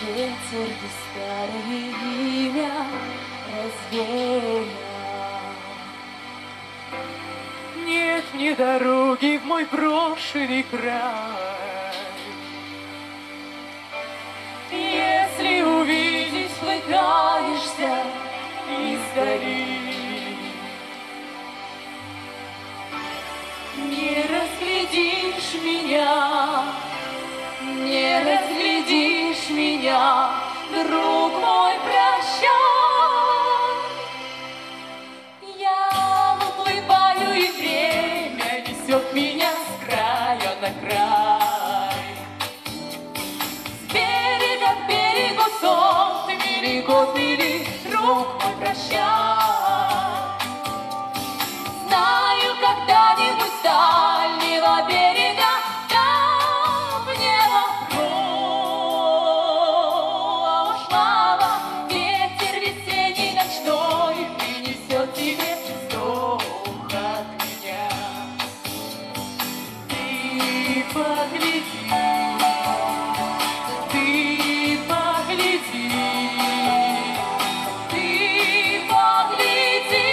ветер и старое имя развеял. Нет ни дороги в мой брошенный край. Если увидеть пытаешься издали, не разглядишь меня, не разглядишь меня, друг мой, прощай. Я уплываю, и время несет меня с края на край. С берега к берегу сон, ты мили, год мили, друг мой, прощай. Знаю, когда-нибудь с дальнего берега там в небо прошлого ветер весенний ночной принесет тебе вздох от меня. Ты погляди, ты погляди, ты погляди,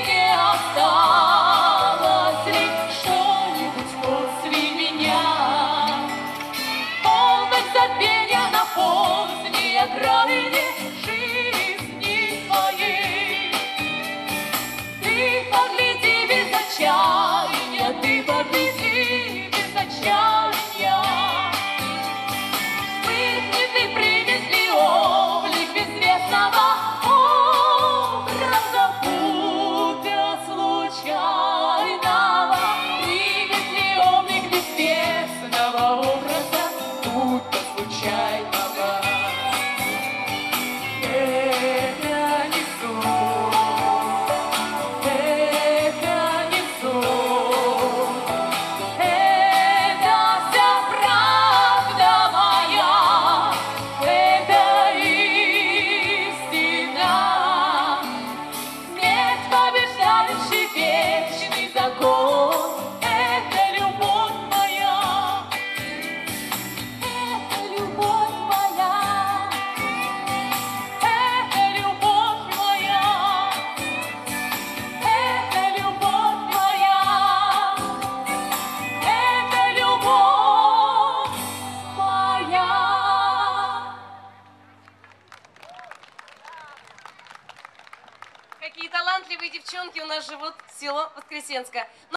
не осталось ли что-нибудь после меня. Полночь забвенья на поздней окраине жизни моей. Ты погляди без отчаяния, ты погляди без отчаяния. Вспыхнет и примет ли облик безвестного образа будто случайного? Примет ли облик безвестного образа будто случайного? Это не сон, это не сон, это вся правда моя, это истина. Смерть, побеждающий вечный закон, это любовь моя, это любовь моя, это любовь моя, это любовь моя, это любовь моя. Какие талантливые девчонки у нас живут, село Воскресенское.